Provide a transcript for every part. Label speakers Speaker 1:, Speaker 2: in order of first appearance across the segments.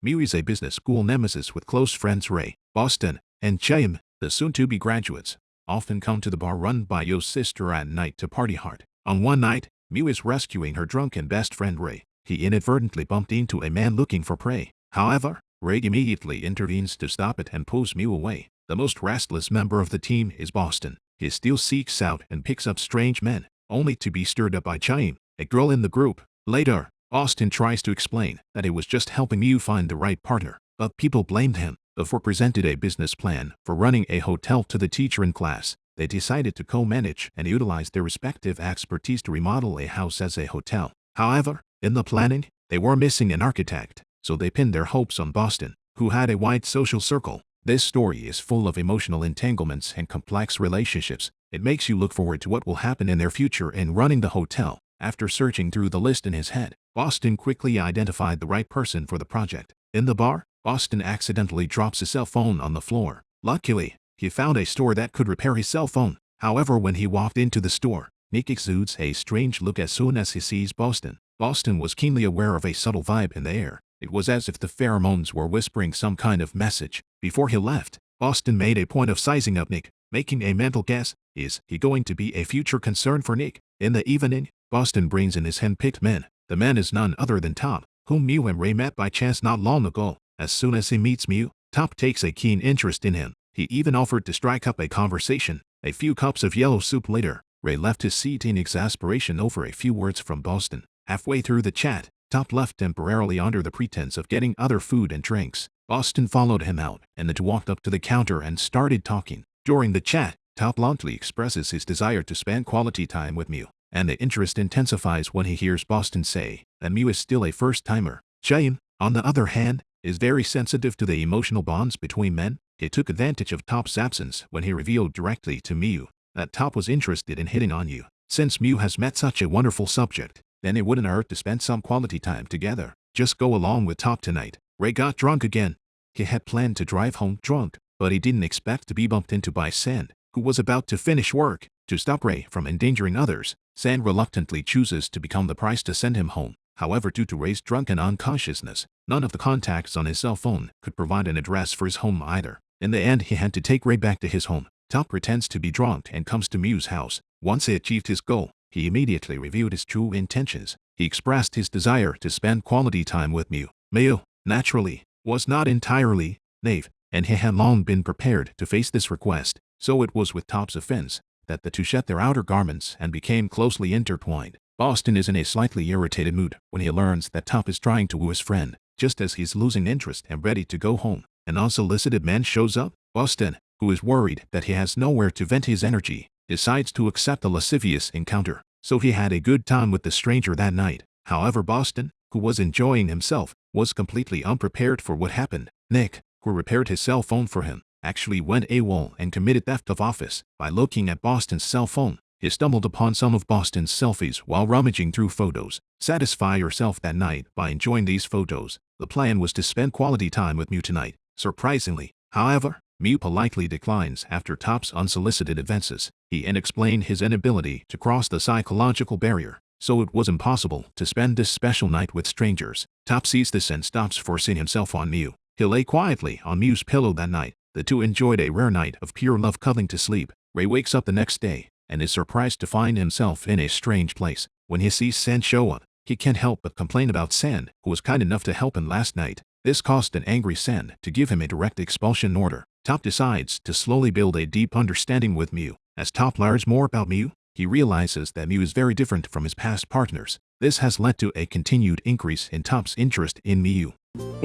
Speaker 1: Mew is a business school nemesis with close friends Ray, Boston, and Chaim, the soon-to-be graduates. Often come to the bar run by Yo's sister at night to party hard. On one night, Mew is rescuing her drunken best friend Ray. He inadvertently bumped into a man looking for prey. However, Ray immediately intervenes to stop it and pulls Mew away. The most restless member of the team is Boston. He still seeks out and picks up strange men, only to be stirred up by Chaim, a girl in the group. Later, Boston tries to explain that it was just helping Mew find the right partner, but people blamed him. Before presented a business plan for running a hotel to the teacher in class, they decided to co-manage and utilize their respective expertise to remodel a house as a hotel. However, in the planning, they were missing an architect, so they pinned their hopes on Boston, who had a wide social circle. This story is full of emotional entanglements and complex relationships. It makes you look forward to what will happen in their future in running the hotel. After searching through the list in his head, Boston quickly identified the right person for the project. In the bar, Boston accidentally drops his cell phone on the floor. Luckily, he found a store that could repair his cell phone. However, when he walked into the store, Nick exudes a strange look as soon as he sees Boston. Boston was keenly aware of a subtle vibe in the air. It was as if the pheromones were whispering some kind of message. Before he left, Boston made a point of sizing up Nick, making a mental guess, is he going to be a future concern for Nick? In the evening, Boston brings in his hand-picked men. The man is none other than Top, whom Mew and Ray met by chance not long ago. As soon as he meets Mew, Top takes a keen interest in him. He even offered to strike up a conversation. A few cups of yellow soup later, Ray left his seat in exasperation over a few words from Boston. Halfway through the chat, Top left temporarily under the pretense of getting other food and drinks. Boston followed him out, and the two walked up to the counter and started talking. During the chat, Top bluntly expresses his desire to spend quality time with Mew, and the interest intensifies when he hears Boston say that Mew is still a first-timer. Chaim, on the other hand, is very sensitive to the emotional bonds between men. He took advantage of Top's absence when he revealed directly to Mew that Top was interested in hitting on you. Since Mew has met such a wonderful subject, then it wouldn't hurt to spend some quality time together. Just go along with Top tonight. Ray got drunk again. He had planned to drive home drunk, but he didn't expect to be bumped into by Saen, who was about to finish work. To stop Ray from endangering others, Saen reluctantly chooses to become the price to send him home. However, due to Ray's drunken unconsciousness, none of the contacts on his cell phone could provide an address for his home either. In the end, he had to take Ray back to his home. Top pretends to be drunk and comes to Mew's house. Once he achieved his goal, he immediately revealed his true intentions. He expressed his desire to spend quality time with Mew. Mew, naturally, was not entirely naive, and he had long been prepared to face this request. So it was with Top's offense that the two shed their outer garments and became closely intertwined. Boston is in a slightly irritated mood when he learns that Top is trying to woo his friend. Just as he's losing interest and ready to go home, an unsolicited man shows up. Boston, who is worried that he has nowhere to vent his energy, decides to accept the lascivious encounter. So he had a good time with the stranger that night. However, Boston, who was enjoying himself, was completely unprepared for what happened. Nick, who repaired his cell phone for him, actually went AWOL and committed theft of office. By looking at Boston's cell phone, he stumbled upon some of Boston's selfies while rummaging through photos. Satisfy yourself that night by enjoying these photos. The plan was to spend quality time with Mew tonight. Surprisingly, however, Mew politely declines after Top's unsolicited advances. He explained his inability to cross the psychological barrier, so it was impossible to spend this special night with strangers. Top sees this and stops forcing himself on Mew. He lay quietly on Mew's pillow that night. The two enjoyed a rare night of pure love cuddling to sleep. Ray wakes up the next day and is surprised to find himself in a strange place. When he sees Saen show up, he can't help but complain about Saen, who was kind enough to help him last night. This caused an angry Saen to give him a direct expulsion order. Top decides to slowly build a deep understanding with Mew. As Top learns more about Mew, he realizes that Mew is very different from his past partners. This has led to a continued increase in Top's interest in Mew.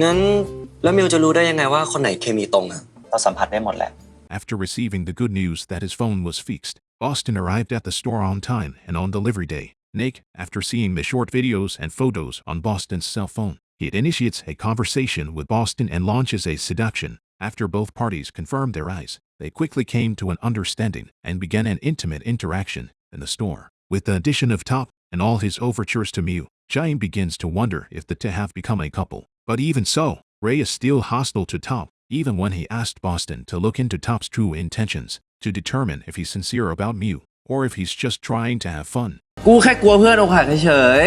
Speaker 2: งั้นแล้วมิวจะรู้ได้ยังไงว่าคนไหนเคมีตรงอ่ะเราสัมผัสได้หมดแหละ
Speaker 1: After receiving the good news that his phone was fixed, Boston arrived at the store on time and on delivery day. Nick, after seeing the short videos and photos on Boston's cell phone, he initiates a conversation with Boston and launches a seduction. After both parties confirmed their eyes, they quickly came to an understanding and began an intimate interaction in the store. With the addition of Top and all his overtures to Mew, Chaim begins to wonder if the two have become a couple. But even so, Ray is still hostile to Top, even when he asked Boston to look into Top's true intentions to determine if he's sincere about Mew or if he's just trying to have fun.
Speaker 2: กูแค่กลัวเพื่อนอกหักเฉย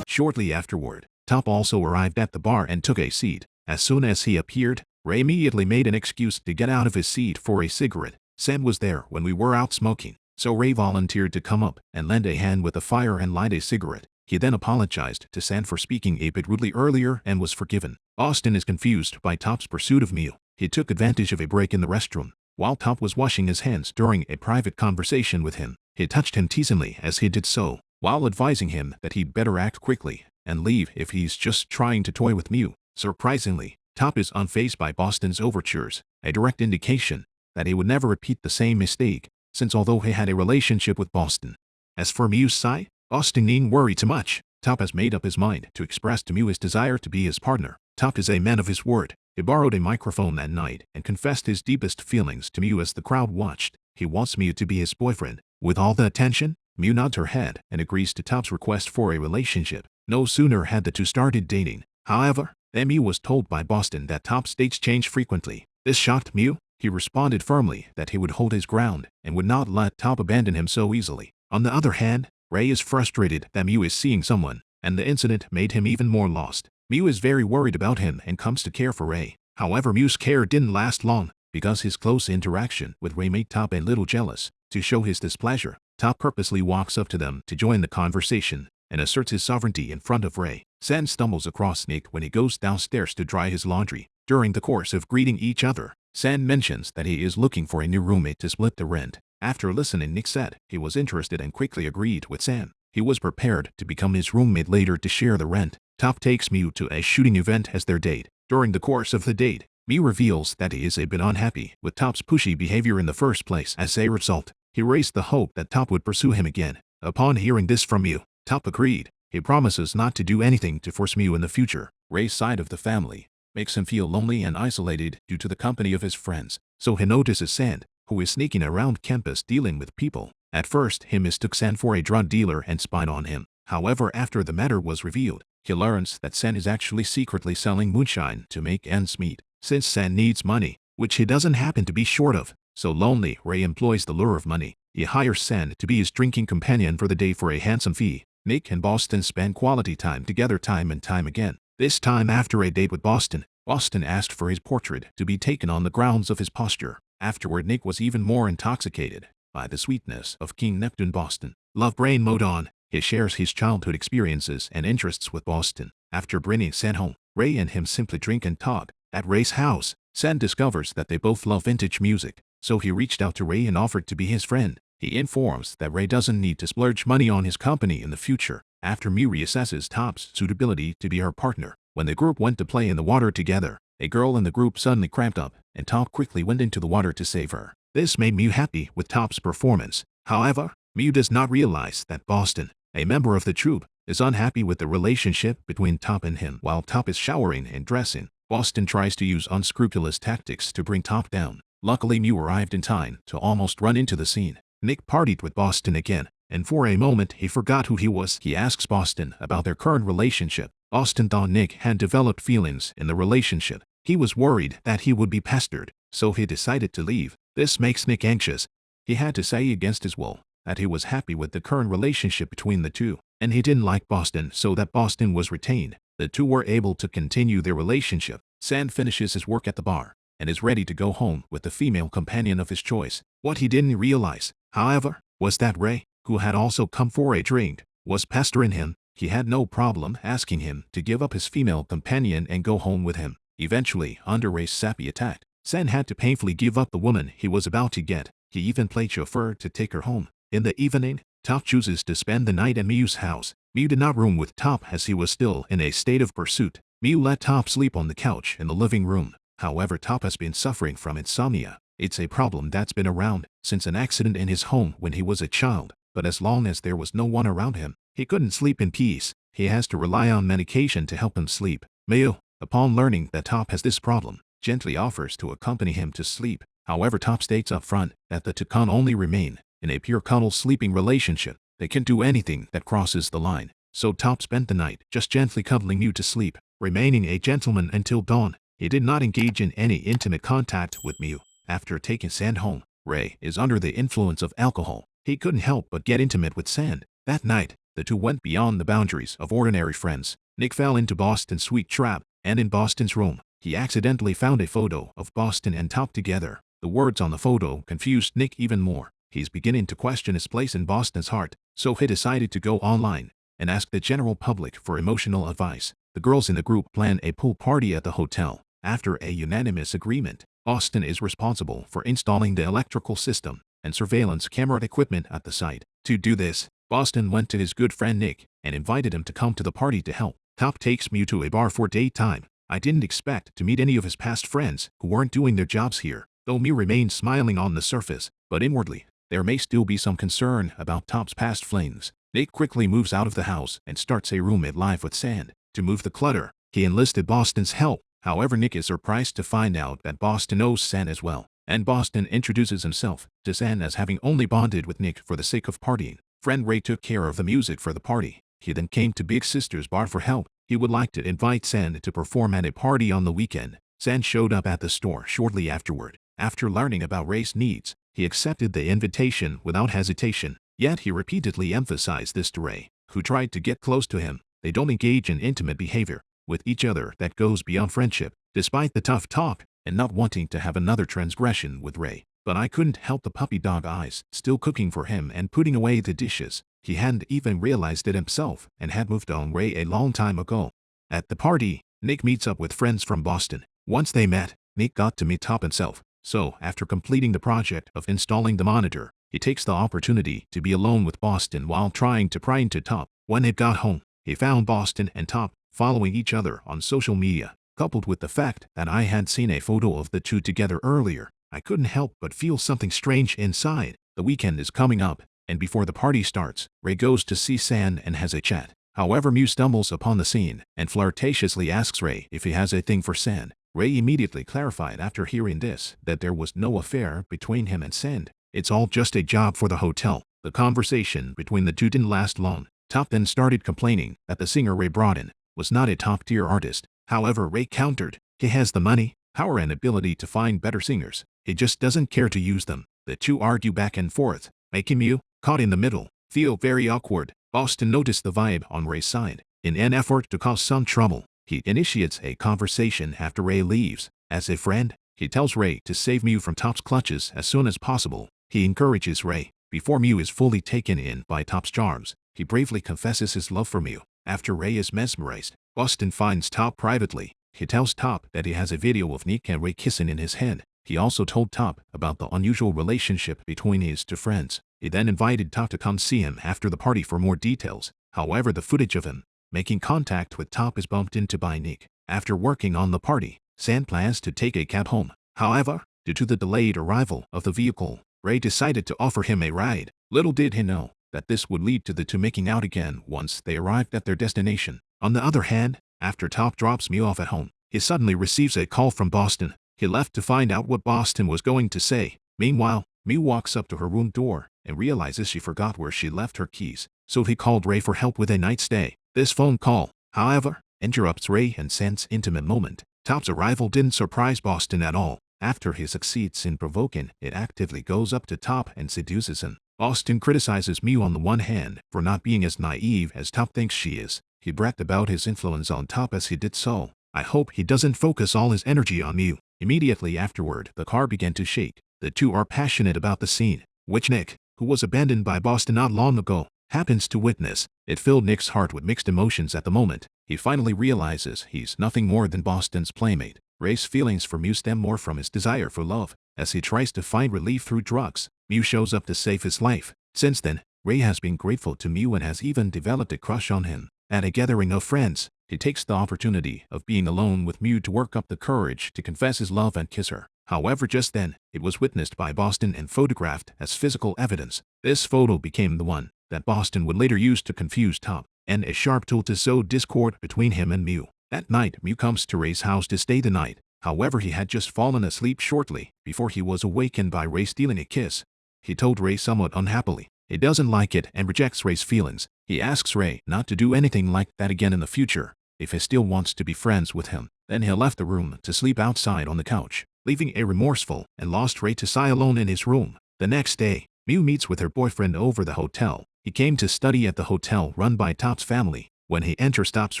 Speaker 1: Shortly afterward, Top also arrived at the bar and took a seat. As soon as he appeared, Ray immediately made an excuse to get out of his seat for a cigarette. Saen was there when we were out smoking, so Ray volunteered to come up and lend a hand with the fire and light a cigarette. He then apologized to Saen for speaking a bit rudely earlier and was forgiven. Boston is confused by Top's pursuit of Mew. He took advantage of a break in the restroom. While Top was washing his hands during a private conversation with him, he touched him teasingly as he did so, while advising him that he'd better act quickly and leave if he's just trying to toy with Mew. Surprisingly, Top is unfazed by Boston's overtures, a direct indication that he would never repeat the same mistake, since although he had a relationship with Boston. As for Mew's side, Boston needn't worry too much. Top has made up his mind to express to Mew his desire to be his partner. Top is a man of his word. He borrowed a microphone that night and confessed his deepest feelings to Mew as the crowd watched. He wants Mew to be his boyfriend. With all the attention, Mew nods her head and agrees to Top's request for a relationship. No sooner had the two started dating, however, than Mew was told by Boston that Top's dates change frequently. This shocked Mew. He responded firmly that he would hold his ground and would not let Top abandon him so easily. On the other hand, Ray is frustrated that Mew is seeing someone, and the incident made him even more lost. Mew is very worried about him and comes to care for Ray. However, Mew's care didn't last long, because his close interaction with Ray made Top a little jealous. To show his displeasure, Top purposely walks up to them to join the conversation and asserts his sovereignty in front of Ray. Saen stumbles across Nick when he goes downstairs to dry his laundry. During the course of greeting each other, Saen mentions that he is looking for a new roommate to split the rent. After listening, Nick said he was interested and quickly agreed with Saen. He was prepared to become his roommate later to share the rent. Top takes Mew to a shooting event as their date. During the course of the date, Mew reveals that he is a bit unhappy with Top's pushy behavior in the first place. As a result, he raised the hope that Top would pursue him again. Upon hearing this from Mew, Top agreed. He promises not to do anything to force Mew in the future. Ray's side of the family makes him feel lonely and isolated due to the company of his friends, so he notices Saen, who is sneaking around campus dealing with people. At first, he mistook Saen for a drug dealer and spied on him. However, after the matter was revealed, he learns that Saen is actually secretly selling moonshine to make ends meet. Since Saen needs money, which he doesn't happen to be short of, so lonely, Ray employs the lure of money. He hires Saen to be his drinking companion for the day for a handsome fee. Nick and Boston spend quality time together time and time again. This time after a date with Boston, Boston asked for his portrait to be taken on the grounds of his posture. Afterward, Nick was even more intoxicated by the sweetness of King Neptune. Boston. Love brain mode on. He shares his childhood experiences and interests with Boston. After bringing Saen home, Ray and him simply drink and talk. At Ray's house, Saen discovers that they both love vintage music, so he reached out to Ray and offered to be his friend. He informs that Ray doesn't need to splurge money on his company in the future. After Mew reassesses Top's suitability to be her partner, when the group went to play in the water together, a girl in the group suddenly cramped up, and Top quickly went into the water to save her. This made Mew happy with Top's performance. However, Mew does not realize that Boston, a member of the troupe, is unhappy with the relationship between Top and him. While Top is showering and dressing, Boston tries to use unscrupulous tactics to bring Top down. Luckily, Mew arrived in time to almost run into the scene. Nick partied with Boston again, and for a moment he forgot who he was. He asks Boston about their current relationship. Boston thought Nick had developed feelings in the relationship. He was worried that he would be pestered, so he decided to leave. This makes Nick anxious. He had to say against his will that he was happy with the current relationship between the two, and he didn't like Boston, so that Boston was retained. The two were able to continue their relationship. Saen finishes his work at the bar and is ready to go home with the female companion of his choice. What he didn't realize, however, was that Ray, who had also come for a drink, was pestering him. He had no problem asking him to give up his female companion and go home with him. Eventually, under Ray's sappy attack, Saen had to painfully give up the woman he was about to get. He even played chauffeur to take her home. In the evening, Top chooses to spend the night at Mew's house. Mew did not room with Top as he was still in a state of pursuit. Mew let Top sleep on the couch in the living room. However, Top has been suffering from insomnia. It's a problem that's been around since an accident in his home when he was a child. But as long as there was no one around him, he couldn't sleep in peace. He has to rely on medication to help him sleep. Mew, upon learning that Top has this problem, gently offers to accompany him to sleep. However, Top states up front that the Thichakon only remain in a pure cuddle sleeping relationship. They can do anything that crosses the line. So Top spent the night just gently cuddling Mew to sleep, remaining a gentleman until dawn. He did not engage in any intimate contact with Mew. After taking Saen home, Ray is under the influence of alcohol. He couldn't help but get intimate with Saen. That night, the two went beyond the boundaries of ordinary friends. Nick fell into Boston's sweet trap, and in Boston's room, he accidentally found a photo of Boston and Top together. The words on the photo confused Nick even more. He's beginning to question his place in Boston's heart, so he decided to go online and ask the general public for emotional advice. The girls in the group plan a pool party at the hotel. After a unanimous agreement, Boston is responsible for installing the electrical system and surveillance camera equipment at the site. To do this, Boston went to his good friend Nick and invited him to come to the party to help. Top takes Mew to a bar for daytime. I didn't expect to meet any of his past friends who weren't doing their jobs here, though Mew remained smiling on the surface, but inwardly, there may still be some concern about Top's past flings. Nick quickly moves out of the house and starts a roommate life with Saen. To move the clutter, he enlisted Boston's help. However, Nick is surprised to find out that Boston knows Saen as well, and Boston introduces himself to Saen as having only bonded with Nick for the sake of partying. Friend Ray took care of the music for the party. He then came to Big Sister's bar for help. He would like to invite Saen to perform at a party on the weekend. Saen showed up at the store shortly afterward. After learning about Ray's needs, he accepted the invitation without hesitation. Yet he repeatedly emphasized this to Ray, who tried to get close to him. They don't engage in intimate behavior with each other that goes beyond friendship. Despite the tough talk and not wanting to have another transgression with Ray, but I couldn't help the puppy dog eyes still cooking for him and putting away the dishes. He hadn't even realized it himself and had moved on Ray a long time ago. At the party, Nick meets up with friends from Boston. Once they met, Nick got to meet Top himself. So, after completing the project of installing the monitor, he takes the opportunity to be alone with Boston while trying to pry into Top. When it got home, he found Boston and Top following each other on social media. Coupled with the fact that I had seen a photo of the two together earlier, I couldn't help but feel something strange inside. The weekend is coming up, and before the party starts, Ray goes to see Saen and has a chat. However, Mew stumbles upon the scene and flirtatiously asks Ray if he has a thing for Saen. Ray immediately clarified after hearing this that there was no affair between him and Saen. It's all just a job for the hotel. The conversation between the two didn't last long. Top then started complaining that the singer Ray brought in was not a top-tier artist. However, Ray countered, he has the money, power and ability to find better singers. He just doesn't care to use them. The two argue back and forth, making Mew, caught in the middle, feel very awkward. Boston noticed the vibe on Ray's side. In an effort to cause some trouble, he initiates a conversation after Ray leaves. As a friend, he tells Ray to save Mew from Top's clutches as soon as possible. He encourages Ray. Before Mew is fully taken in by Top's charms, he bravely confesses his love for Mew. After Ray is mesmerized, Boston finds Top privately. He tells Top that he has a video of Nick and Ray kissing in his head. He also told Top about the unusual relationship between his two friends. He then invited Top to come see him after the party for more details. However, the footage of him making contact with Top is bumped into by Nick. After working on the party, Saen plans to take a cab home. However, due to the delayed arrival of the vehicle, Ray decided to offer him a ride. Little did he know that this would lead to the two making out again once they arrived at their destination. On the other hand, after Top drops Mew off at home, he suddenly receives a call from Boston. He left to find out what Boston was going to say. Meanwhile, Mew walks up to her room door and realizes she forgot where she left her keys, so he called Ray for help with a night stay. This phone call, however, interrupts Ray and Saen's intimate moment. Top's arrival didn't surprise Boston at all. After he succeeds in provoking, it actively goes up to Top and seduces him. Boston criticizes Mew on the one hand for not being as naive as Top thinks she is. He bragged about his influence on Top as he did so. I hope he doesn't focus all his energy on Mew. Immediately afterward, the car began to shake. The two are passionate about the scene, which Nick, who was abandoned by Boston not long ago, happens to witness. It filled Nick's heart with mixed emotions at the moment. He finally realizes he's nothing more than Boston's playmate. Ray's feelings for Mew stem more from his desire for love. As he tries to find relief through drugs, Mew shows up to save his life. Since then, Ray has been grateful to Mew and has even developed a crush on him. At a gathering of friends, he takes the opportunity of being alone with Mew to work up the courage to confess his love and kiss her. However, just then, it was witnessed by Boston and photographed as physical evidence. This photo became the one that Boston would later use to confuse Top, and a sharp tool to sow discord between him and Mew. That night, Mew comes to Ray's house to stay the night. However, he had just fallen asleep shortly before he was awakened by Ray stealing a kiss. He told Ray somewhat unhappily he doesn't like it and rejects Ray's feelings. He asks Ray not to do anything like that again in the future if he still wants to be friends with him. Then he left the room to sleep outside on the couch, leaving a remorseful and lost Ray to sigh alone in his room. The next day, Mew meets with her boyfriend over the hotel. He came to study at the hotel run by Top's family. When he enters Top's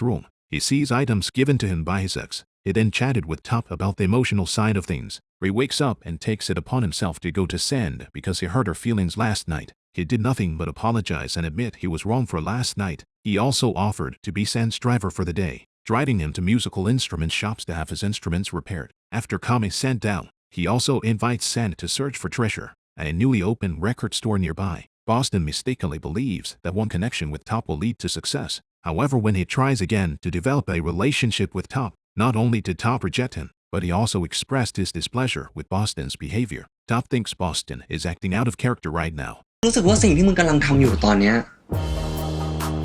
Speaker 1: room, he sees items given to him by his ex. He then chatted with Top about the emotional side of things. Ray wakes up and takes it upon himself to go to Saen because he hurt her feelings last night. He did nothing but apologize and admit he was wrong for last night. He also offered to be Saen's driver for the day, driving him to musical instrument shops to have his instruments repaired. After calming Saen down, he also invites Saen to search for treasure at a newly opened record store nearby. Boston mistakenly believes that one connection with Top will lead to success. However, when he tries again to develop a relationship with Top, not only did Top reject him, but he also expressed his displeasure with Boston's behavior. Top thinks Boston is acting out of character right now.
Speaker 2: รู้สึกว่าสิ่งที่มึงกำลังทำอยู่ตอนเนี้ย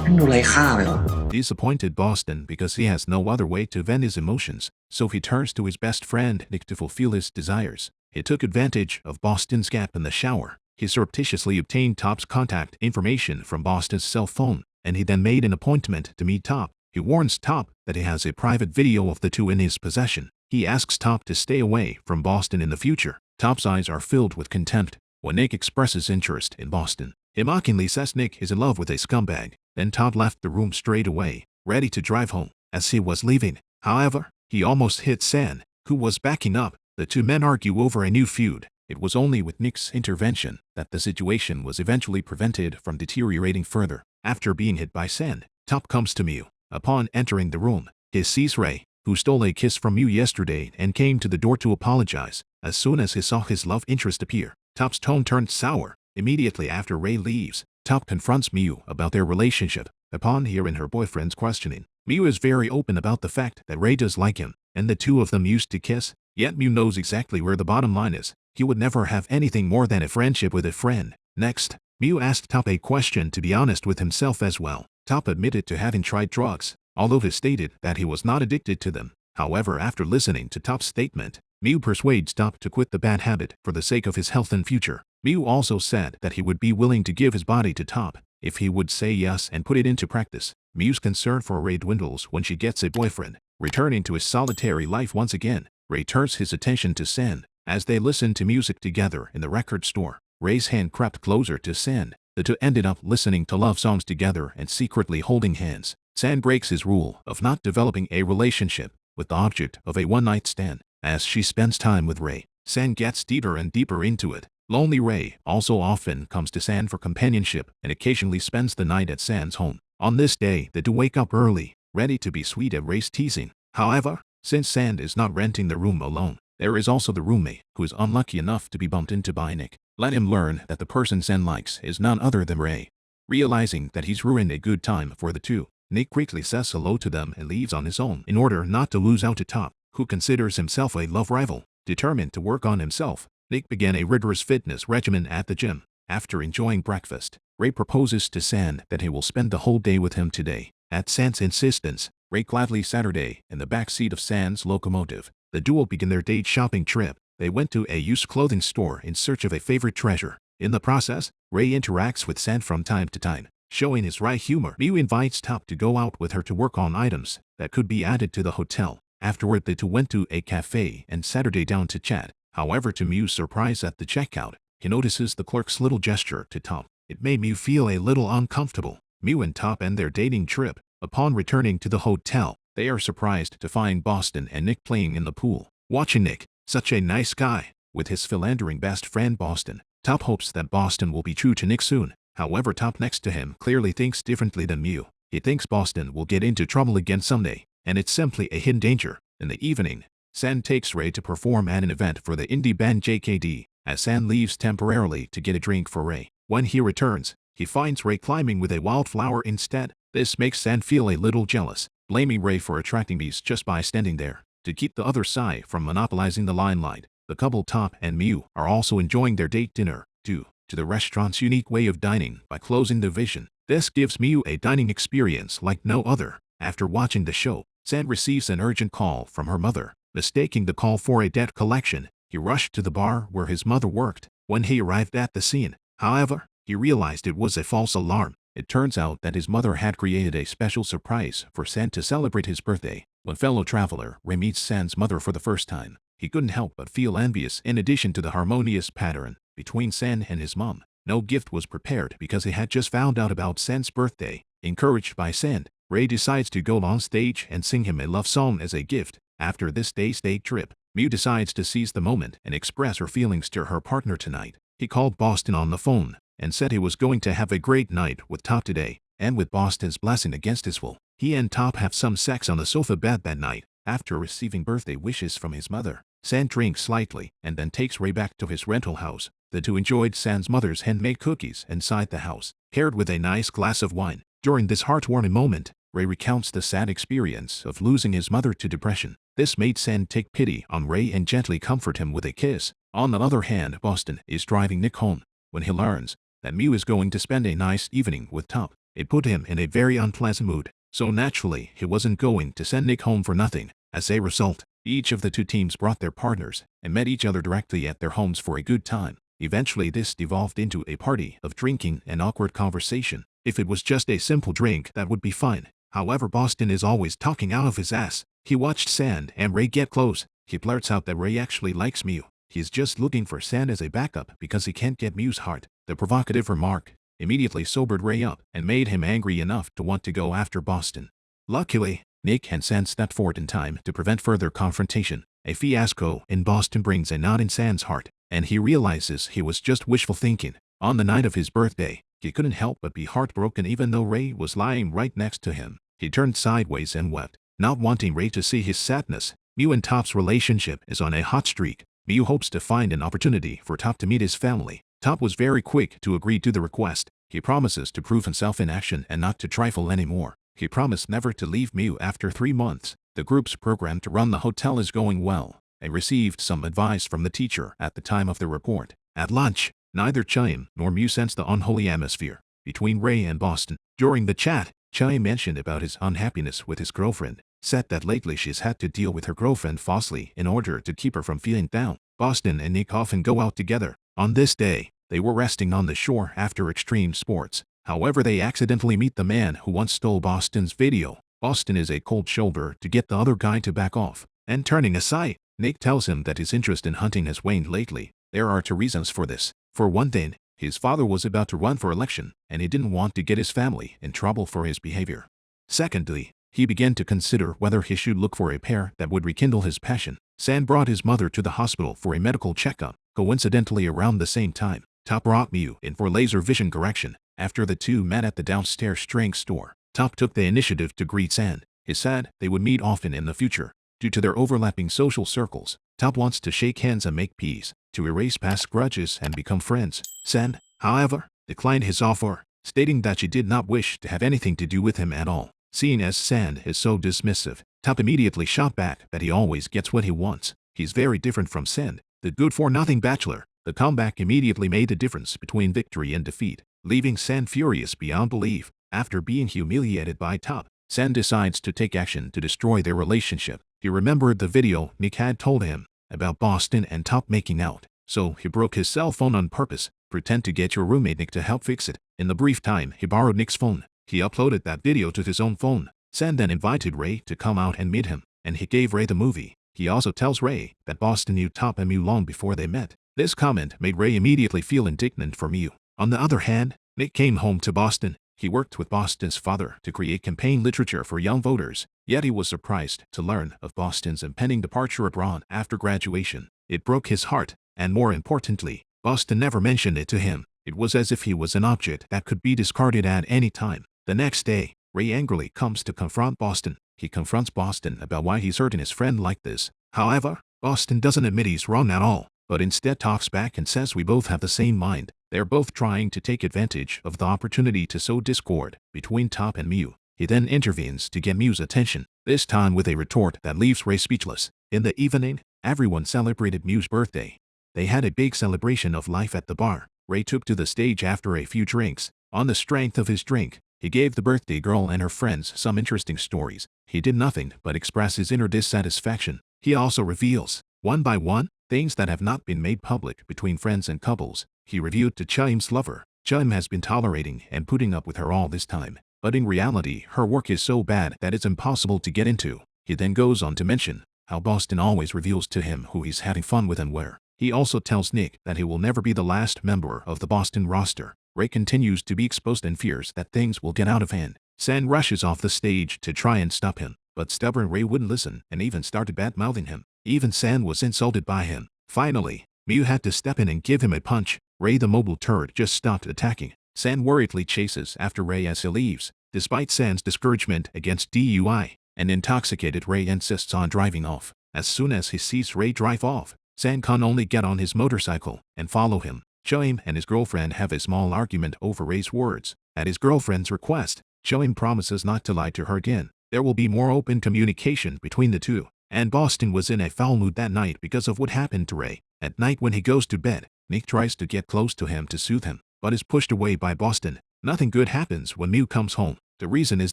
Speaker 2: มันดูไร้ค่าไปหรอ
Speaker 1: Disappointed Boston because he has no other way to vent his emotions, so he turns to his best friend Nick to fulfill his desires. He took advantage of Boston's gap in the shower. He surreptitiously obtained Top's contact information from Boston's cell phone, and he then made an appointment to meet Top. He warns Top that he has a private video of the two in his possession. He asks Top to stay away from Boston in the future. Top's eyes are filled with contempt when Nick expresses interest in Boston. He mockingly says Nick is in love with a scumbag. Then Top left the room straight away, ready to drive home. As he was leaving, however, he almost hit Saen, who was backing up. The two men argue over a new feud. It was only with Nick's intervention that the situation was eventually prevented from deteriorating further. After being hit by Saen, Top comes to Mew. Upon entering the room, he sees Ray, who stole a kiss from Mew yesterday and came to the door to apologize. As soon as he saw his love interest appear, Top's tone turned sour. Immediately after Ray leaves, Top confronts Mew about their relationship. Upon hearing her boyfriend's questioning, Mew is very open about the fact that Ray does like him, and the two of them used to kiss. Yet Mew knows exactly where the bottom line is. He would never have anything more than a friendship with a friend. Next, Mew asked Top a question to be honest with himself as well. Top admitted to having tried drugs, although he stated that he was not addicted to them. However, after listening to Top's statement, Mew persuades Top to quit the bad habit for the sake of his health and future. Mew also said that he would be willing to give his body to Top if he would say yes and put it into practice. Mew's concern for Ray dwindles when she gets a boyfriend. Returning to his solitary life once again, Ray turns his attention to Saen. As they listen to music together in the record store, Ray's hand crept closer to Saen. The two ended up listening to love songs together and secretly holding hands. Saen breaks his rule of not developing a relationship with the object of a one-night stand. As she spends time with Ray, Saen gets deeper and deeper into it. Lonely Ray also often comes to Saen for companionship and occasionally spends the night at Saen's home. On this day, the two wake up early, ready to be sweet at Ray's teasing. However, since Saen is not renting the room alone, there is also the roommate who is unlucky enough to be bumped into by Nick. Let him learn that the person Saen likes is none other than Ray. Realizing that he's ruined a good time for the two, Nick quickly says hello to them and leaves on his own in order not to lose out to Top, who considers himself a love rival. Determined to work on himself, Nick began a rigorous fitness regimen at the gym. After enjoying breakfast, Ray proposes to Saen that he will spend the whole day with him today. At Saen's insistence, Ray gladly Saturday in the back seat of Saen's locomotive. The duo begin their date shopping trip. They went to a used clothing store in search of a favorite treasure. In the process, Ray interacts with Saen from time to time. Showing his wry humor, Mew invites Top to go out with her to work on items that could be added to the hotel. Afterward, the two went to a cafe and Saturday down to chat. However, to Mew's surprise at the checkout, he notices the clerk's little gesture to Top. It made Mew feel a little uncomfortable. Mew and Top end their dating trip. Upon returning to the hotel, they are surprised to find Boston and Nick playing in the pool. Watching Nick, such a nice guy, with his philandering best friend Boston, Top hopes that Boston will be true to Nick soon. However, Top next to him clearly thinks differently than Mew. He thinks Boston will get into trouble again someday, and it's simply a hidden danger. In the evening, Saen takes Ray to perform at an event for the indie band JKD, as Saen leaves temporarily to get a drink for Ray. When he returns, he finds Ray climbing with a wildflower instead. This makes Saen feel a little jealous, blaming Ray for attracting bees just by standing there. To keep the other side from monopolizing the limelight, the couple Top and Mew are also enjoying their date dinner, due to the restaurant's unique way of dining by closing the vision. This gives Mew a dining experience like no other. After watching the show, Saen receives an urgent call from her mother. Mistaking the call for a debt collection, he rushed to the bar where his mother worked. When he arrived at the scene, however, he realized it was a false alarm. It turns out that his mother had created a special surprise for Saen to celebrate his birthday. When fellow traveler Ray meets Saen's mother for the first time, he couldn't help but feel envious. In addition to the harmonious pattern between Saen and his mom, no gift was prepared because he had just found out about Saen's birthday. Encouraged by Saen, Ray decides to go on stage and sing him a love song as a gift. After this day-state trip, Mew decides to seize the moment and express her feelings to her partner tonight. He called Boston on the phone and said he was going to have a great night with Top today, and with Boston's blessing against his will, he and Top have some sex on the sofa bed that night. After receiving birthday wishes from his mother, Saen drinks slightly and then takes Ray back to his rental house. The two enjoyed Saen's mother's handmade cookies inside the house, paired with a nice glass of wine. During this heartwarming moment, Ray recounts the sad experience of losing his mother to depression. This made Saen take pity on Ray and gently comfort him with a kiss. On the other hand, Boston is driving Nick home when he learns that Mew is going to spend a nice evening with Top. It put him in a very unpleasant mood, so naturally he wasn't going to send Nick home for nothing. As a result, each of the two teams brought their partners and met each other directly at their homes for a good time. Eventually this devolved into a party of drinking and awkward conversation. If it was just a simple drink, that would be fine. However, Boston is always talking out of his ass. He watched Saen and Ray get close. He blurts out that Ray actually likes Mew. He's just looking for Saen as a backup because he can't get Mew's heart. The provocative remark immediately sobered Ray up and made him angry enough to want to go after Boston. Luckily, Nick and Saen stepped forward in time to prevent further confrontation. A fiasco in Boston brings a knot in Saen's heart, and he realizes he was just wishful thinking. On the night of his birthday, he couldn't help but be heartbroken even though Ray was lying right next to him. He turned sideways and wept, not wanting Ray to see his sadness. Mew and Top's relationship is on a hot streak. Mew hopes to find an opportunity for Top to meet his family. Top was very quick to agree to the request. He promises to prove himself in action and not to trifle anymore. He promised never to leave Mew after 3 months. The group's program to run the hotel is going well. I received some advice from the teacher at the time of the report. At lunch, neither Chaim nor Mew sensed the unholy atmosphere between Ray and Boston. During the chat, Chaim mentioned about his unhappiness with his girlfriend, said that lately she's had to deal with her girlfriend falsely in order to keep her from feeling down. Boston and Nick often go out together. On this day, they were resting on the shore after extreme sports. However, they accidentally meet the man who once stole Boston's video. Boston is a cold shoulder to get the other guy to back off, and turning aside, Nick tells him that his interest in hunting has waned lately. There are 2 reasons for this. For one thing, his father was about to run for election, and he didn't want to get his family in trouble for his behavior. Secondly, he began to consider whether he should look for a pair that would rekindle his passion. Saen brought his mother to the hospital for a medical checkup. Coincidentally, around the same time, Top brought Mew in for laser vision correction. After the two met at the downstairs drink store, Top took the initiative to greet Saen. He said they would meet often in the future. Due to their overlapping social circles, Top wants to shake hands and make peace, to erase past grudges and become friends. Saen, however, declined his offer, stating that she did not wish to have anything to do with him at all. Seeing as Saen is so dismissive, Top immediately shot back that he always gets what he wants. He's very different from Saen, the good-for-nothing bachelor. The comeback immediately made the difference between victory and defeat, leaving Saen furious beyond belief. After being humiliated by Top, Saen decides to take action to destroy their relationship. He remembered the video Nick had told him about Boston and Top making out, so he broke his cell phone on purpose. Pretend to get your roommate Nick to help fix it. In the brief time he borrowed Nick's phone, he uploaded that video to his own phone. Saen then invited Ray to come out and meet him, and he gave Ray the movie. He also tells Ray that Boston knew Top and Mew long before they met. This comment made Ray immediately feel indignant for Mew. On the other hand, Nick came home to Boston. He worked with Boston's father to create campaign literature for young voters, yet he was surprised to learn of Boston's impending departure abroad after graduation. It broke his heart, and more importantly, Boston never mentioned it to him. It was as if he was an object that could be discarded at any time. The next day, Ray angrily comes to confront Boston. He confronts Boston about why he's hurting his friend like this. However, Boston doesn't admit he's wrong at all, but instead talks back and says we both have the same mind. They're both trying to take advantage of the opportunity to sow discord between Top and Mew. He then intervenes to get Mew's attention, this time with a retort that leaves Ray speechless. In the evening, everyone celebrated Mew's birthday. They had a big celebration of life at the bar. Ray took to the stage after a few drinks. On the strength of his drink, he gave the birthday girl and her friends some interesting stories. He did nothing but express his inner dissatisfaction. He also reveals, one by one, things that have not been made public between friends and couples. He revealed to Chaim's lover. Chaim has been tolerating and putting up with her all this time, but in reality her work is so bad that it's impossible to get into. He then goes on to mention how Boston always reveals to him who he's having fun with and where. He also tells Nick that he will never be the last member of the Boston roster. Ray continues to be exposed and fears that things will get out of hand. Saen rushes off the stage to try and stop him, but stubborn Ray wouldn't listen and even started bad-mouthing him. Even Saen was insulted by him. Finally, Mew had to step in and give him a punch. Ray the mobile turret just stopped attacking. Saen worriedly chases after Ray as he leaves. Despite Saen's discouragement against DUI, an intoxicated Ray insists on driving off. As soon as he sees Ray drive off, Saen can only get on his motorcycle and follow him. Chaim and his girlfriend have a small argument over Ray's words. At his girlfriend's request, Chaim promises not to lie to her again. There will be more open communication between the two. And Boston was in a foul mood that night because of what happened to Ray. At night when he goes to bed, Nick tries to get close to him to soothe him, but is pushed away by Boston. Nothing good happens when Mew comes home. The reason is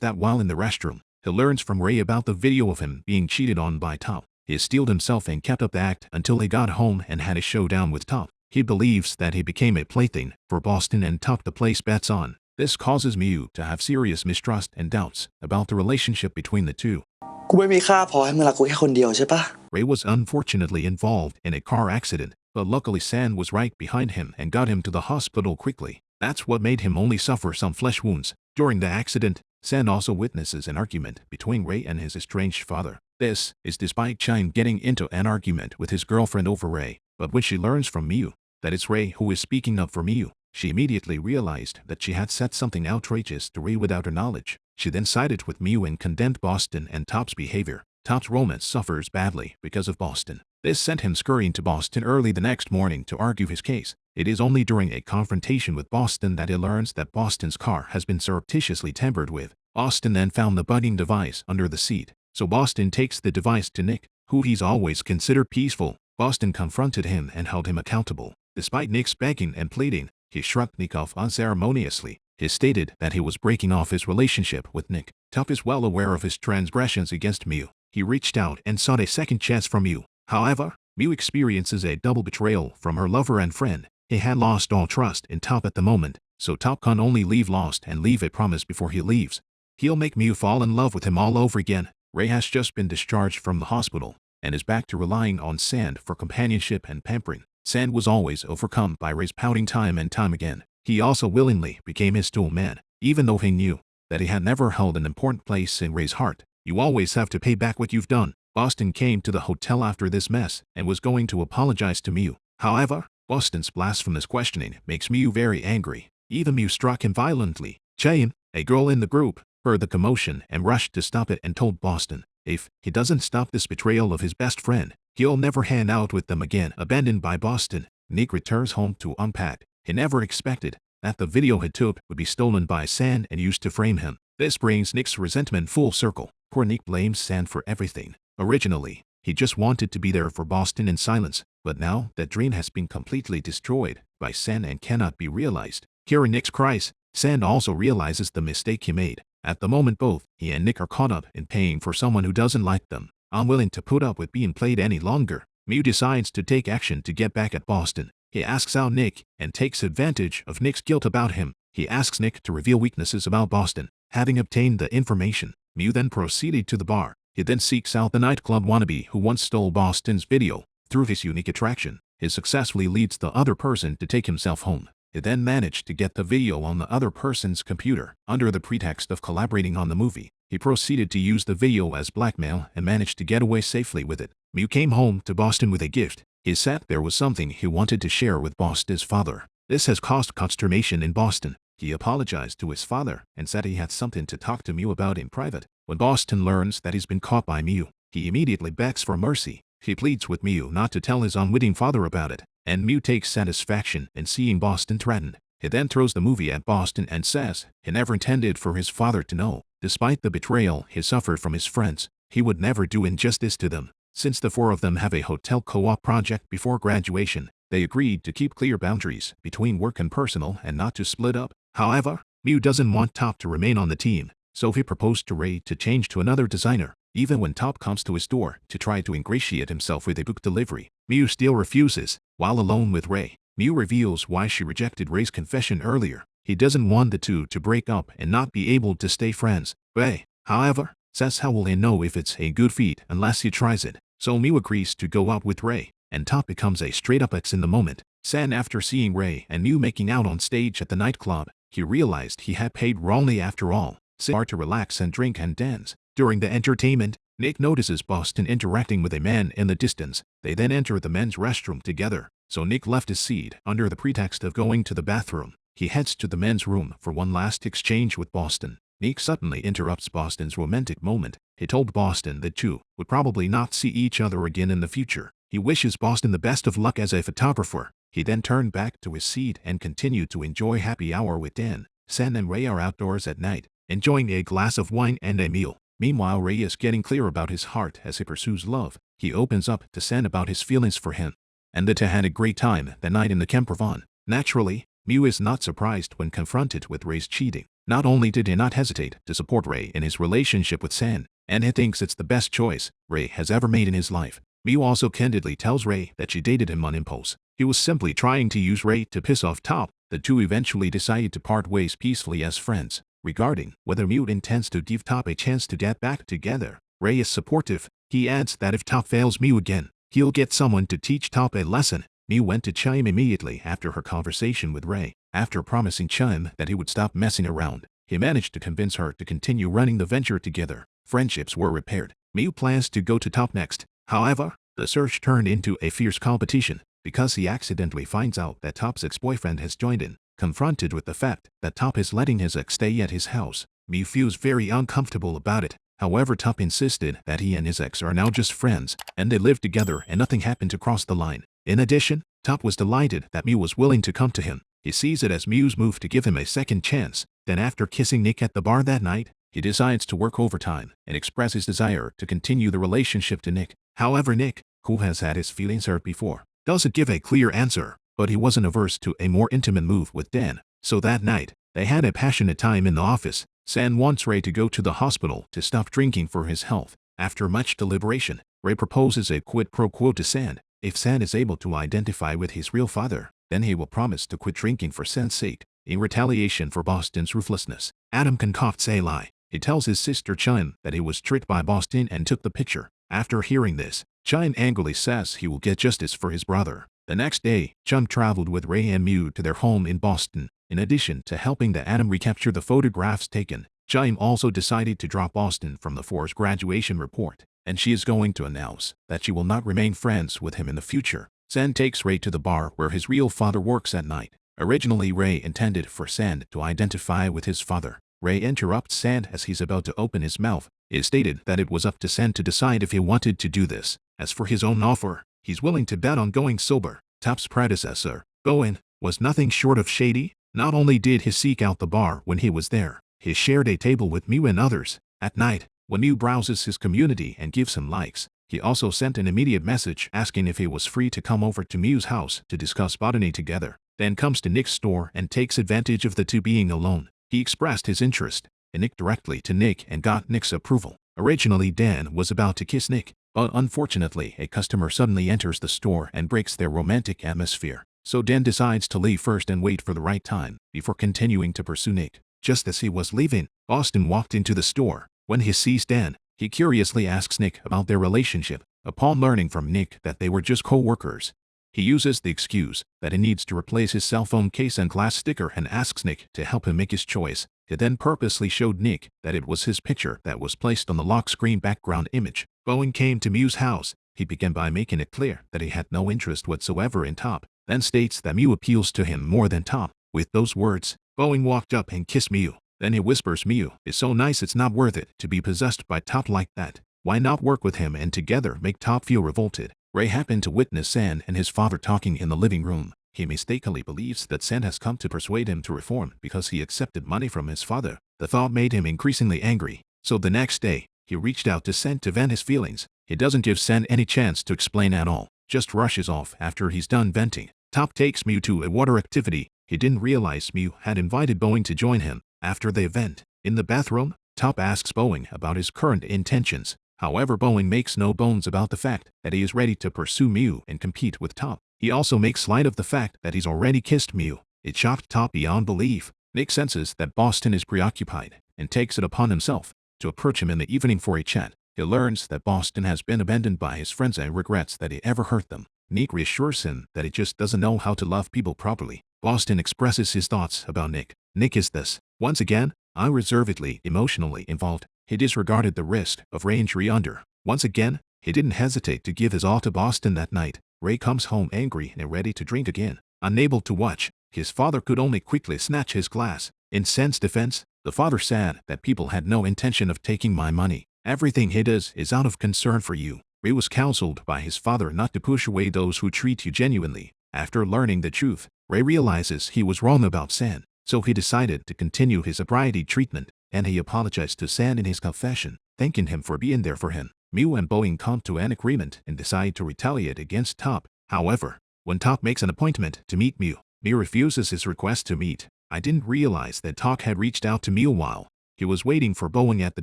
Speaker 1: that while in the restroom, he learns from Ray about the video of him being cheated on by Top. He steeled himself and kept up the act until he got home and had a showdown with Top. He believes that he became a plaything for Boston and Top to place bets on. This causes Mew to have serious mistrust and doubts about the relationship between the two.
Speaker 2: กูไม่มีค่าพอให้มึงรักกูแค่คนเดียวใช่ปะ
Speaker 1: Ray was unfortunately involved in a car accident, but luckily Saen was right behind him and got him to the hospital quickly. That's what made him only suffer some flesh wounds. During the accident, Saen also witnesses an argument between Ray and his estranged father. This is despite Chaim getting into an argument with his girlfriend over Ray. But when she learns from Mew that it's Ray who is speaking up for Mew, she immediately realized that she had said something outrageous to Ray without her knowledge. She then sided with Mew and condemned Boston and Top's behavior. Top's romance suffers badly because of Boston. This sent him scurrying to Boston early the next morning to argue his case. It is only during a confrontation with Boston that he learns that Boston's car has been surreptitiously tampered with. Boston then found the budding device under the seat, so Boston takes the device to Nick, who he's always considered peaceful. Boston confronted him and held him accountable. Despite Nick's begging and pleading, he shrugged Nick off unceremoniously. He stated that he was breaking off his relationship with Nick. Top is well aware of his transgressions against Mew. He reached out and sought a second chance from Mew. However, Mew experiences a double betrayal from her lover and friend. He had lost all trust in Top at the moment, so Top can only leave lost and leave a promise before he leaves. He'll make Mew fall in love with him all over again. Ray has just been discharged from the hospital and is back to relying on Saen for companionship and pampering. Saen was always overcome by Ray's pouting time and time again. He also willingly became his tool man, even though he knew that he had never held an important place in Ray's heart. You always have to pay back what you've done. Boston came to the hotel after this mess and was going to apologize to Mew. However, Boston's blasphemous questioning makes Mew very angry. Even Mew struck him violently. Chaim, a girl in the group, heard the commotion and rushed to stop it and told Boston if he doesn't stop this betrayal of his best friend, he'll never hang out with them again. Abandoned by Boston, Nick returns home to unpack. He never expected that the video he took would be stolen by Saen and used to frame him. This brings Nick's resentment full circle. Poor Nick blames Saen for everything. Originally, he just wanted to be there for Boston in silence, but now that dream has been completely destroyed by Saen and cannot be realized. Hearing Nick's cries, Saen also realizes the mistake he made. At the moment both he and Nick are caught up in paying for someone who doesn't like them. Unwilling to put up with being played any longer, Mew decides to take action to get back at Boston. He asks out Nick and takes advantage of Nick's guilt about him. He asks Nick to reveal weaknesses about Boston. Having obtained the information, Mew then proceeded to the bar. He then seeks out the nightclub wannabe who once stole Boston's video. Through his unique attraction, he successfully leads the other person to take himself home. He then managed to get the video on the other person's computer. Under the pretext of collaborating on the movie, he proceeded to use the video as blackmail and managed to get away safely with it. Mew came home to Boston with a gift. He said there was something he wanted to share with Boston's father. This has caused consternation in Boston. He apologized to his father and said he had something to talk to Mew about in private. When Boston learns that he's been caught by Mew, he immediately begs for mercy. He pleads with Mew not to tell his unwitting father about it, and Mew takes satisfaction in seeing Boston threatened. He then throws the movie at Boston and says he never intended for his father to know. Despite the betrayal he suffered from his friends, he would never do injustice to them. Since the four of them have a hotel co-op project before graduation, they agreed to keep clear boundaries between work and personal and not to split up. However, Mew doesn't want Top to remain on the team, so he proposed to Ray to change to another designer. Even when Top comes to his door to try to ingratiate himself with a book delivery, Mew still refuses. While alone with Ray, Mew reveals why she rejected Ray's confession earlier. He doesn't want the two to break up and not be able to stay friends. Ray, however, says how will he know if it's a good fit unless he tries it. So Mew agrees to go out with Ray, and Top becomes a straight-up ex in the moment. Saen, after seeing Ray and Mew making out on stage at the nightclub, he realized he had paid wrongly after all. Bar to relax and drink and dance. During the entertainment, Nick notices Boston interacting with a man in the distance. They then enter the men's restroom together, so Nick left his seat under the pretext of going to the bathroom. He heads to the men's room for one last exchange with Boston. Nick suddenly interrupts Boston's romantic moment. He told Boston that two would probably not see each other again in the future. He wishes Boston the best of luck as a photographer. He then turned back to his seat and continued to enjoy happy hour with Dan. Saen and Ray are outdoors at night, enjoying a glass of wine and a meal. Meanwhile, Ray is getting clear about his heart as he pursues love. He opens up to Saen about his feelings for him, and the two had a great time that night in the campervan. Naturally, Mew is not surprised when confronted with Ray's cheating. Not only did he not hesitate to support Ray in his relationship with Saen, and he thinks it's the best choice Ray has ever made in his life, Mew also candidly tells Ray that she dated him on impulse. He was simply trying to use Ray to piss off Top. The two eventually decided to part ways peacefully as friends. Regarding whether Mew intends to give Top a chance to get back together, Ray is supportive. He adds that if Top fails Mew again, he'll get someone to teach Top a lesson. Mew went to Chaim immediately after her conversation with Ray. After promising Chaim that he would stop messing around, he managed to convince her to continue running the venture together. Friendships were repaired. Mew plans to go to Top next. However, the search turned into a fierce competition because he accidentally finds out that Top's ex-boyfriend has joined in. Confronted with the fact that Top is letting his ex stay at his house, Mew feels very uncomfortable about it. However, Top insisted that he and his ex are now just friends, and they live together and nothing happened to cross the line. In addition, Top was delighted that Mew was willing to come to him. He sees it as Mew's move to give him a second chance. Then after kissing Nick at the bar that night, he decides to work overtime and express his desire to continue the relationship to Nick. However, Nick, who has had his feelings hurt before, doesn't give a clear answer, but he wasn't averse to a more intimate move with Dan. So that night, they had a passionate time in the office. Saen wants Ray to go to the hospital to stop drinking for his health. After much deliberation, Ray proposes a quid pro quo to Saen. If Saen is able to identify with his real father, then he will promise to quit drinking for Saen's sake. In retaliation for Boston's ruthlessness, Adam concocts a lie. He tells his sister Chaim that he was tricked by Boston and took the picture. After hearing this, Chaim angrily says he will get justice for his brother. The next day, Chaim traveled with Ray and Mew to their home in Boston. In addition to helping the Adam recapture the photographs taken, Chaim also decided to drop Boston from the forced graduation report, and she is going to announce that she will not remain friends with him in the future. Saen takes Ray to the bar where his real father works at night. Originally, Ray intended for Saen to identify with his father. Ray interrupts Saen as he's about to open his mouth. It stated that it was up to Saen to decide if he wanted to do this. As for his own offer, he's willing to bet on going sober. Top's predecessor, Bowen, was nothing short of shady. Not only did he seek out the bar when he was there, he shared a table with Mew and others. At night, when Mew browses his community and gives him likes, he also sent an immediate message asking if he was free to come over to Mew's house to discuss botany together. Then comes to Nick's store and takes advantage of the two being alone. He expressed his interest in Nick directly to Nick and got Nick's approval. Originally, Dan was about to kiss Nick, but unfortunately, a customer suddenly enters the store and breaks their romantic atmosphere. So Dan decides to leave first and wait for the right time before continuing to pursue Nick. Just as he was leaving, Boston walked into the store. When he sees Dan, he curiously asks Nick about their relationship. Upon learning from Nick that they were just co-workers, he uses the excuse that he needs to replace his cell phone case and glass sticker and asks Nick to help him make his choice. He then purposely showed Nick that it was his picture that was placed on the lock screen background image. Bowen came to Mew's house. He began by making it clear that he had no interest whatsoever in Top, then states that Mew appeals to him more than Top. With those words, Bowen walked up and kissed Mew. Then he whispers, Mew is so nice it's not worth it to be possessed by Top like that. Why not work with him and together make Top feel revolted? Ray happened to witness Saen and his father talking in the living room. He mistakenly believes that Saen has come to persuade him to reform because he accepted money from his father. The thought made him increasingly angry. So the next day, he reached out to Saen to vent his feelings. He doesn't give Saen any chance to explain at all, just rushes off after he's done venting. Top takes Mew to a water activity. He didn't realize Mew had invited Bowen to join him. After the event, in the bathroom, Top asks Bowen about his current intentions. However, Bowen makes no bones about the fact that he is ready to pursue Mew and compete with Top. He also makes light of the fact that he's already kissed Mew. It shocked Top beyond belief. Nick senses that Boston is preoccupied and takes it upon himself to approach him in the evening for a chat. He learns that Boston has been abandoned by his friends and regrets that he ever hurt them. Nick reassures him that he just doesn't know how to love people properly. Boston expresses his thoughts about Nick. Nick is this. Once again, unreservedly emotionally involved. he disregarded the risk of Ray injury under. Once again, he didn't hesitate to give his all to Boston that night. Ray comes home angry and ready to drink again. Unable to watch, his father could only quickly snatch his glass. In Saen's defense, the father said that people had no intention of taking my money. Everything he does is out of concern for you. Ray was counseled by his father not to push away those who treat you genuinely. After learning the truth, Ray realizes he was wrong about Saen, so he decided to continue his sobriety treatment, and he apologized to Saen in his confession, thanking him for being there for him. Mew and Boeing come to an agreement and decide to retaliate against Top. However, when Top makes an appointment to meet Mew, Mew refuses his request to meet. I didn't realize that Top had reached out to Mew while he was waiting for Boeing at the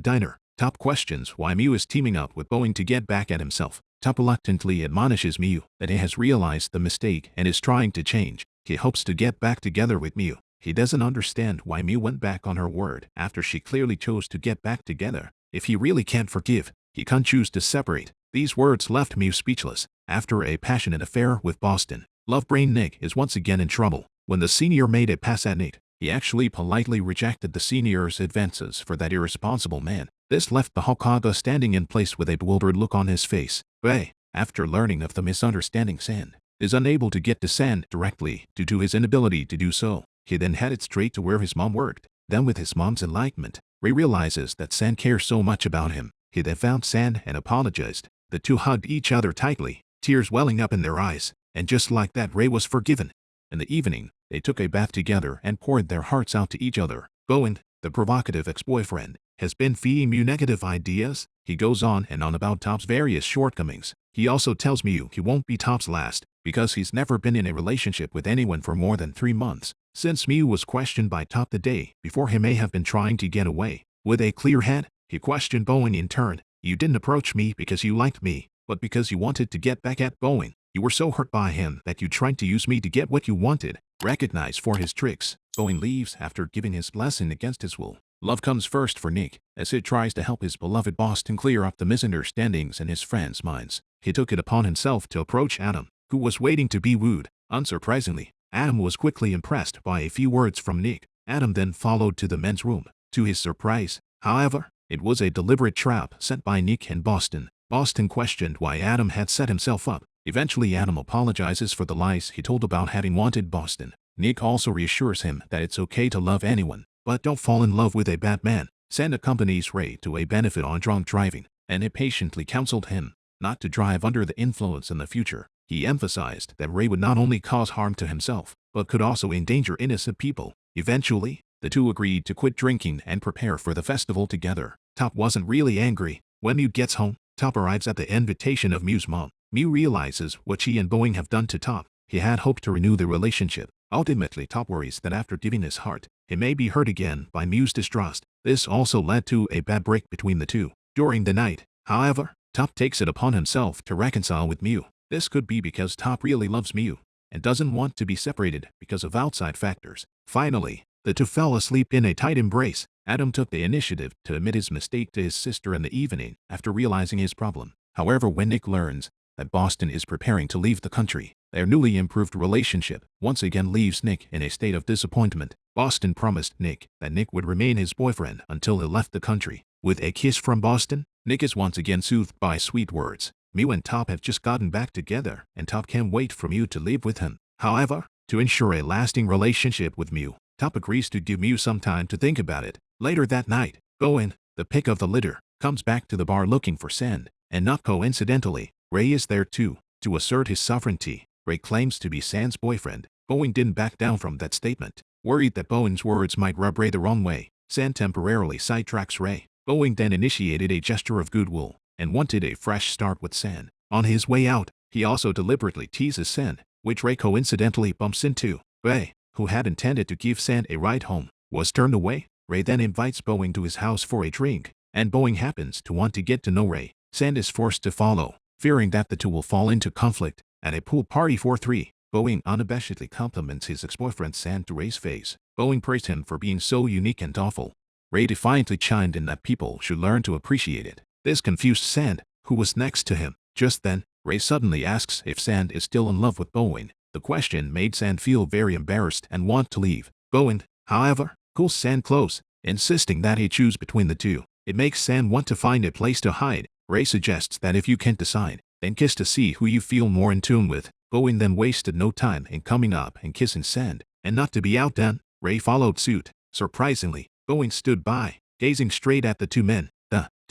Speaker 1: diner. Top questions why Mew is teaming up with Boeing to get back at himself. Top reluctantly admonishes Mew that he has realized the mistake and is trying to change. He hopes to get back together with Mew. He doesn't understand why Mew went back on her word after she clearly chose to get back together. If he really can't forgive, he can't choose to separate. These words left Mew speechless. After a passionate affair with Boston, Love Brain Nick is once again in trouble. When the senior made a pass at Nick, he actually politely rejected the senior's advances for that irresponsible man. This left the Hokage standing in place with a bewildered look on his face. Ray, after learning of the misunderstanding, Saen is unable to get to Saen directly due to his inability to do so. He then headed straight to where his mom worked. Then with his mom's enlightenment, Ray realizes that Saen cares so much about him. He then found Saen and apologized. The two hugged each other tightly, tears welling up in their eyes, and just like that, Ray was forgiven. In the evening, they took a bath together and poured their hearts out to each other. Boeing, the provocative ex-boyfriend, has been feeding Mew negative ideas. He goes on and on about Top's various shortcomings. He also tells Mew he won't be Top's last because he's never been in a relationship with anyone for more than 3 months. Since Mew was questioned by Top the day before, he may have been trying to get away. With a clear head, he questioned Boeing in turn. You didn't approach me because you liked me, but because you wanted to get back at Boeing. You were so hurt by him that you tried to use me to get what you wanted. Recognized for his tricks, Boeing leaves after giving his blessing against his will. Love comes first for Nick, as he tries to help his beloved Boston clear up the misunderstandings in his friends' minds. He took it upon himself to approach Adam, who was waiting to be wooed. Unsurprisingly, Adam was quickly impressed by a few words from Nick. Adam then followed to the men's room. To his surprise, however, it was a deliberate trap set by Nick and Boston. Boston questioned why Adam had set himself up. Eventually, Adam apologizes for the lies he told about having wanted Boston. Nick also reassures him that it's okay to love anyone, but don't fall in love with a bad man. Saen accompanies Ray to a benefit on drunk driving, and he patiently counseled him not to drive under the influence in the future. He emphasized that Ray would not only cause harm to himself, but could also endanger innocent people. Eventually, the two agreed to quit drinking and prepare for the festival together. Top wasn't really angry. When Mew gets home, Top arrives at the invitation of Mew's mom. Mew realizes what she and Boeing have done to Top. He had hoped to renew the relationship. Ultimately, Top worries that after giving his heart, he may be hurt again by Mew's distrust. This also led to a bad break between the two. During the night, however, Top takes it upon himself to reconcile with Mew. This could be because Top really loves Mew and doesn't want to be separated because of outside factors. Finally, the two fell asleep in a tight embrace. Adam took the initiative to admit his mistake to his sister in the evening after realizing his problem. However, when Nick learns that Boston is preparing to leave the country, their newly improved relationship once again leaves Nick in a state of disappointment. Boston promised Nick that Nick would remain his boyfriend until he left the country. With a kiss from Boston, Nick is once again soothed by sweet words. Mew and Top have just gotten back together, and Top can't wait for Mew to live with him. However, to ensure a lasting relationship with Mew, Top agrees to give Mew some time to think about it. Later that night, Boeing, the pick of the litter, comes back to the bar looking for Saen, and not coincidentally, Ray is there too. To assert his sovereignty, Ray claims to be Saen's boyfriend. Boeing didn't back down from that statement. Worried that Boeing's words might rub Ray the wrong way, Saen temporarily sidetracks Ray. Boeing then initiated a gesture of goodwill and wanted a fresh start with Saen. On his way out, he also deliberately teases Saen, which Ray coincidentally bumps into. Ray, who had intended to give Saen a ride home, was turned away. Ray then invites Boeing to his house for a drink, and Boeing happens to want to get to know Ray. Saen is forced to follow, fearing that the two will fall into conflict. At a pool party for 3, Boeing unabashedly compliments his ex-boyfriend Saen to Ray's face. Boeing praised him for being so unique and awful. Ray defiantly chimed in that people should learn to appreciate it. This confused Saen, who was next to him. Just then, Ray suddenly asks if Saen is still in love with Boeing. The question made Saen feel very embarrassed and want to leave. Boeing, however, pulls Saen close, insisting that he choose between the two. It makes Saen want to find a place to hide. Ray suggests that if you can't decide, then kiss to see who you feel more in tune with. Boeing then wasted no time in coming up and kissing Saen, and not to be outdone, Ray followed suit. Surprisingly, Boeing stood by, gazing straight at the two men,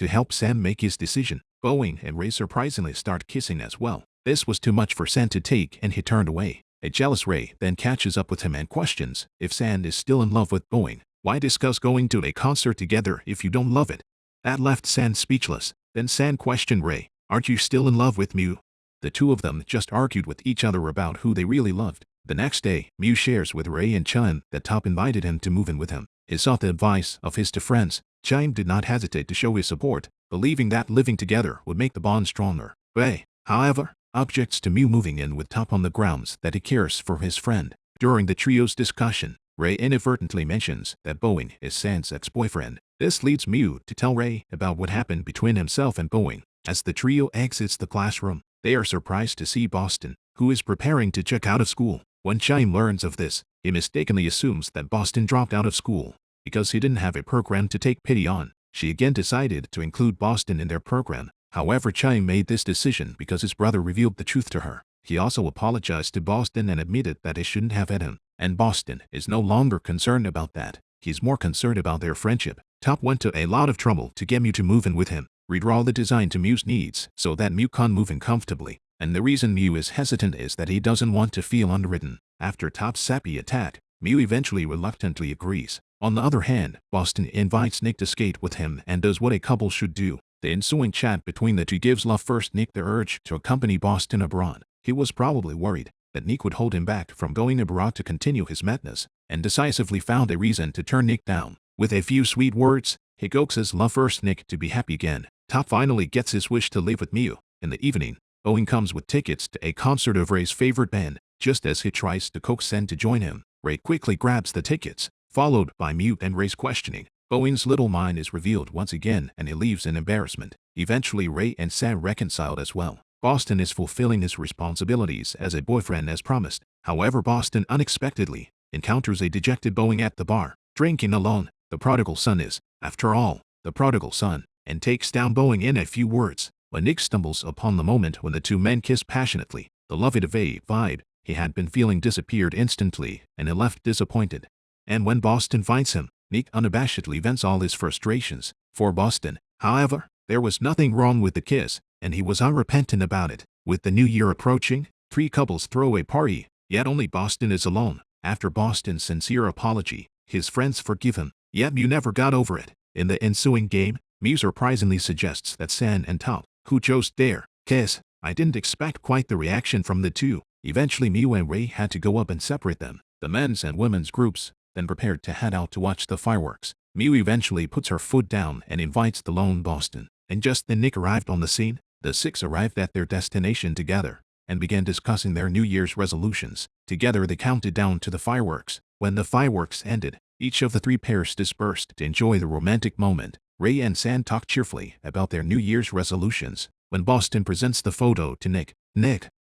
Speaker 1: to help Saen make his decision. Boeing and Ray surprisingly start kissing as well. This was too much for Saen to take and he turned away. A jealous Ray then catches up with him and questions if Saen is still in love with Boeing. Why discuss going to a concert together if you don't love it? That left Saen speechless. Then Saen questioned Ray, aren't you still in love with Mew? The two of them just argued with each other about who they really loved. The next day, Mew shares with Ray and Chaim that Top invited him to move in with him. He sought the advice of his two friends. Chaim did not hesitate to show his support, believing that living together would make the bond stronger. Ray, however, objects to Mew moving in with Top on the grounds that he cares for his friend. During the trio's discussion, Ray inadvertently mentions that Boeing is Saen's ex-boyfriend. This leads Mew to tell Ray about what happened between himself and Boeing. As the trio exits the classroom, they are surprised to see Boston, who is preparing to check out of school. When Chaim learns of this, he mistakenly assumes that Boston dropped out of school because he didn't have a program to take pity on. She again decided to include Boston in their program. However, Chaim made this decision because his brother revealed the truth to her. He also apologized to Boston and admitted that he shouldn't have had him. And Boston is no longer concerned about that. He's more concerned about their friendship. Top went to a lot of trouble to get Mew to move in with him, redraw the design to Mew's needs so that Mew can move in comfortably. And the reason Mew is hesitant is that he doesn't want to feel underwritten. After Top's sappy attack, Mew eventually reluctantly agrees. On the other hand, Boston invites Nick to skate with him and does what a couple should do. The ensuing chat between the two gives Love First Nick the urge to accompany Boston abroad. He was probably worried that Nick would hold him back from going abroad to continue his madness, and decisively found a reason to turn Nick down. With a few sweet words, he coaxes Love First Nick to be happy again. Top finally gets his wish to live with Mew. In the evening, Boeing comes with tickets to a concert of Ray's favorite band. Just as he tries to coax Saen to join him, Ray quickly grabs the tickets, followed by Mew and Ray's questioning. Boeing's little mind is revealed once again and he leaves in embarrassment. Eventually Ray and Saen reconciled as well. Boston is fulfilling his responsibilities as a boyfriend as promised. However, Boston unexpectedly encounters a dejected Boeing at the bar, drinking alone. The prodigal son is, after all, the prodigal son, and takes down Boeing in a few words. When Nick stumbles upon the moment when the two men kiss passionately, the lovey-dovey vibe he had been feeling disappeared instantly and he left disappointed. And when Boston finds him, Nick unabashedly vents all his frustrations. For Boston, however, there was nothing wrong with the kiss, and he was unrepentant about it. With the new year approaching, three couples throw a party, yet only Boston is alone. After Boston's sincere apology, his friends forgive him, yet Mew never got over it. In the ensuing game, Mew surprisingly suggests that Saen and Top, who chose their kiss, I didn't expect quite the reaction from the two. Eventually Mew and Ray had to go up and separate them. The men's and women's groups then prepared to head out to watch the fireworks. Mew eventually puts her foot down and invites the lone Boston. And just then Nick arrived on the scene. The six arrived at their destination together and began discussing their New Year's resolutions. Together they counted down to the fireworks. When the fireworks ended, each of the three pairs dispersed to enjoy the romantic moment. Ray and Saen talk cheerfully about their New Year's resolutions. When Boston presents the photo to Nick,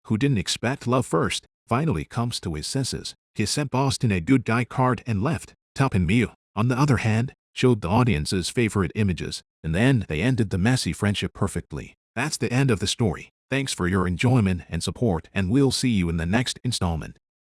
Speaker 1: who didn't expect love first, finally comes to his senses. He sent Boston a good guy card and left. Top and Mew, on the other hand, showed the audience's favorite images. In the end, they ended the messy friendship perfectly. That's the end of the story. Thanks for your enjoyment and support, and we'll see you in the next installment.